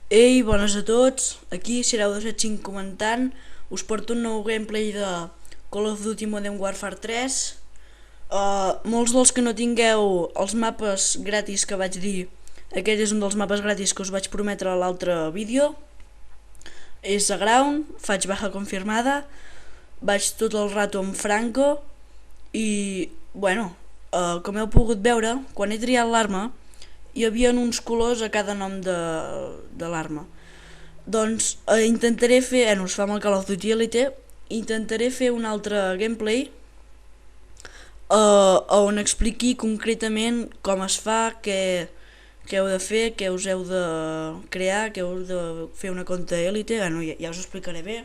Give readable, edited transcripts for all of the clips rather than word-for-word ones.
Ei, bones a tots, aquí Sireu275 comentant, us porto un nou gameplay de Call of Duty Modern Warfare 3. Molts dels que no tingueu els mapes gratis que vaig dir, aquest és un dels mapes gratis que us vaig prometre a l'altre vídeo. És a Ground, faig baja confirmada, vaig tot el rato amb Franco i, bueno, com heu pogut veure, quan he triat l'arma, hi havia uns colors a cada nom de l'arma. Doncs intentaré fer, us fa amb el Call of Duty Elite, intentaré fer un altre gameplay on expliqui concretament com es fa, què heu de fer, què us heu de crear, què heu de fer una compte Elite, ja us ho explicaré bé.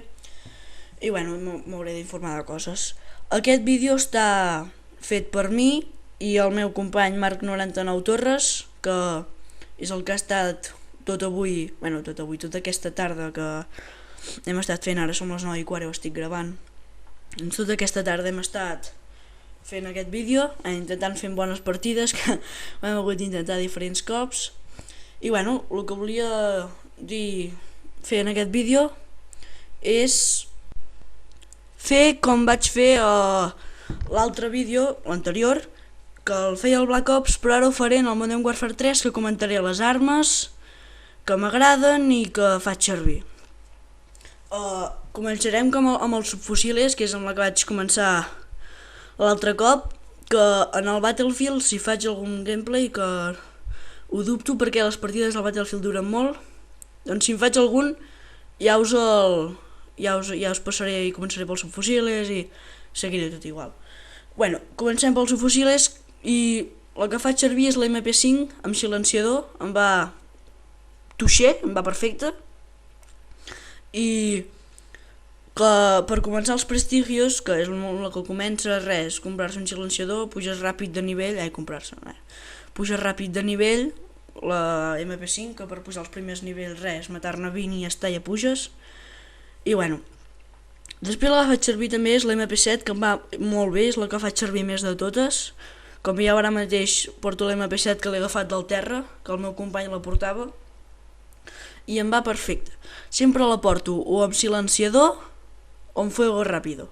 I bueno, m'hauré d'informar de coses. Aquest vídeo està fet per mi i el meu company Marc99 Torres, que és el que ha estat tota aquesta tarda que hem estat fent. Ara som les 9:15 i ho estic gravant. Doncs tota aquesta tarda hem estat fent aquest vídeo, intentant fer bones partides que ho hem hagut d'intentar diferents cops. I bueno, el que volia dir fer en aquest vídeo és fer com vaig fer l'altre vídeo, l'anterior, que el feia el Black Ops, però ara ho faré en el Modern Warfare 3, que comentaré les armes que m'agraden i que faig servir. Començarem amb els subfusiles, que és amb la que vaig començar l'altre cop, que en el Battlefield, si faig algun gameplay, que ho dubto perquè les partides del Battlefield duren molt, doncs si en faig algun ja us passaré i començaré pels subfusiles i seguiré tot igual. Bueno, comencem pels subfusiles i el que faig servir és la MP5 amb silenciador, em va tuixer, em va perfecte. I que per començar els prestigios, que és el que comença, res, comprar-se un silenciador, puges ràpid de nivell, puges ràpid de nivell, la MP5, que per pujar els primers nivells, res, matar-ne 20 i ja està, ja puges. I bueno, després la que faig servir també és la MP7, que em va molt bé, és la que faig servir més de totes. Com veieu, ara mateix porto la MP7 que l'he agafat del terra, que el meu company la portava, i em va perfecte. Sempre la porto o amb silenciador o amb fuego rápido.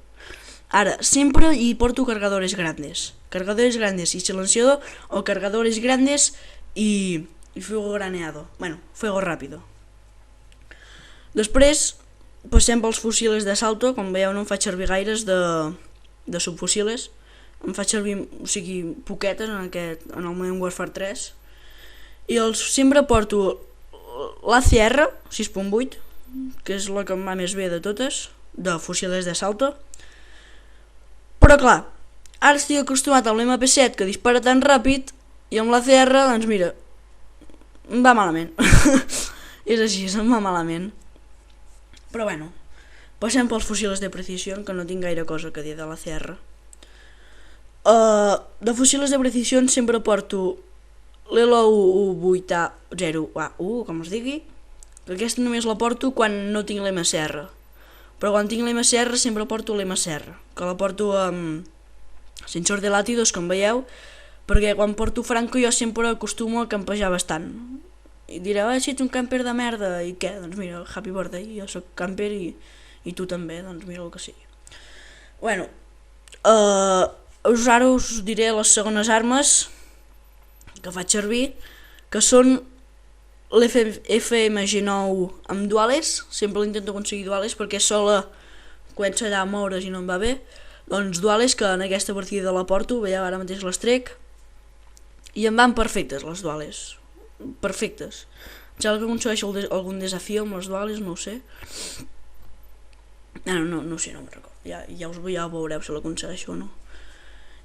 Ara, sempre hi porto cargadores grandes y silenciador, o cargadores grandes y fuego graneado, fuego rápido. Després passem pels fusiles d'assalto. Com veieu, no em faig servir gaires de subfusiles, em faig servir, poquetes en el Modern Warfare 3, i sempre porto l'ACR 6.8, que és la que em va més bé de totes, de fusiles d'assalto. Però clar, ara estic acostumat amb l'MP7, que dispara tan ràpid, i amb l'ACR, doncs mira, em va malament. És així, em va malament. Però bueno, passem pels fusiles de precisió, que no tinc gaire cosa que dir de l'ACR. De fusiles de precisió sempre porto l'Elo 8A0A1, com es digui, que aquesta només la porto quan no tinc l'MSR. Però quan tinc l'MSR sempre porto l'MSR, que la porto amb sensor de làtidos, com veieu, perquè quan porto Franco jo sempre acostumo a campejar bastant. I direu, si ets un camper de merda, i què? Doncs mira, happy birthday, jo soc camper i tu també, doncs mira el que sigui. Bueno, ara us diré les segones armes que faig servir, que són l'FMG9 amb duales. Sempre l'intento aconseguir duales perquè sola comença allà a moure's i no em va bé. Doncs duales, que en aquesta partida la porto, veieu, ara mateix les trec, i em van perfectes les duales, perfectes. Em sembla que aconsegueixo algun desafió amb les duales, no ho sé. No sé, no me'n recordo, ja ho veureu si l'aconsegueixo o no.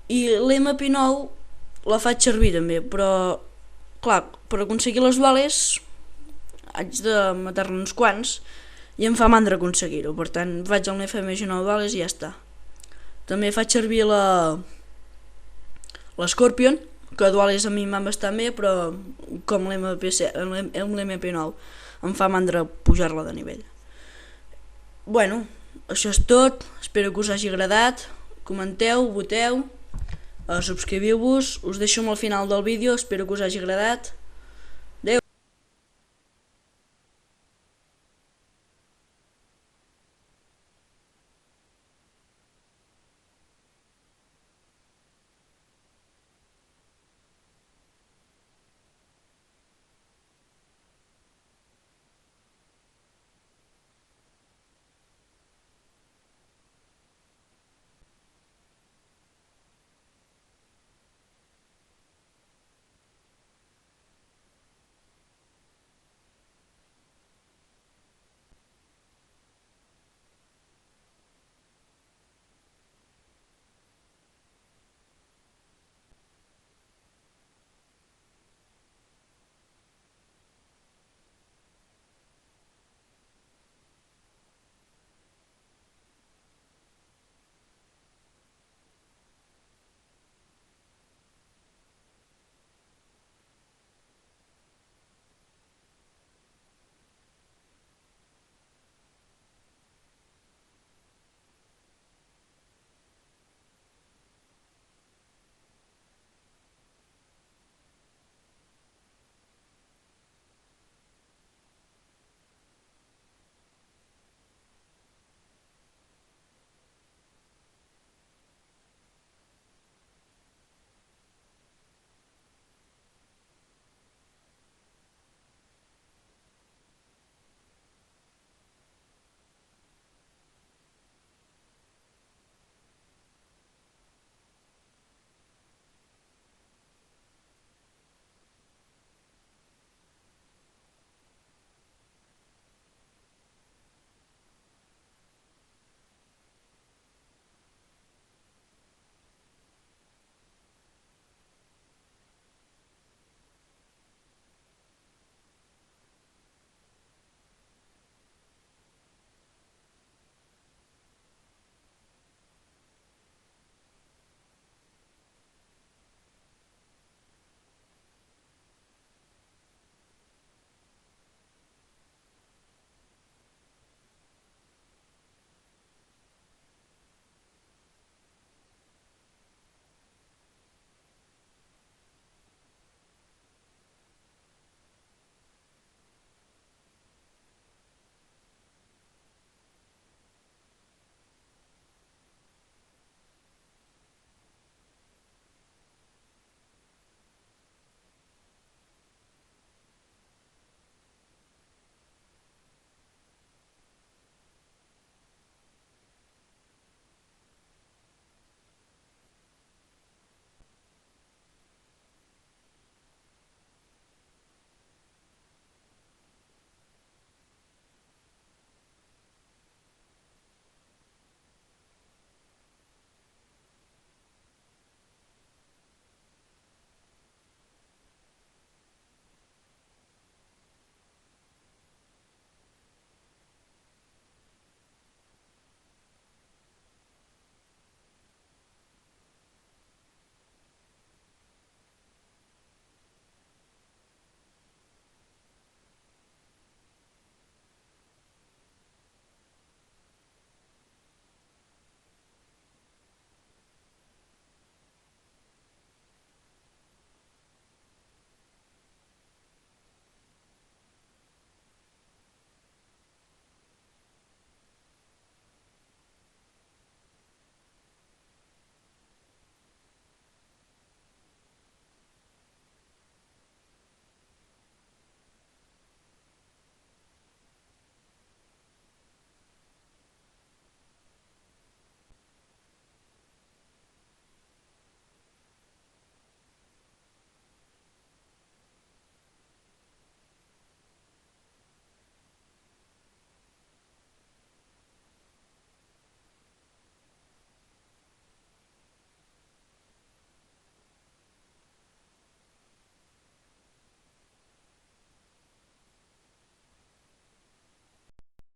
I l'MP9 la faig servir també, però clar, per aconseguir les duales haig de matar-ne uns quants i em fa mandra aconseguir-ho, per tant faig el FMG9 duales i ja està. També faig servir l'Scorpion, que duales a mi em van bastant bé, però com l'MP9 em fa mandra pujar-la de nivell. Bueno, això és tot, espero que us hagi agradat, comenteu, voteu, subscriviu-vos, us deixo al final del vídeo, espero que us hagi agradat.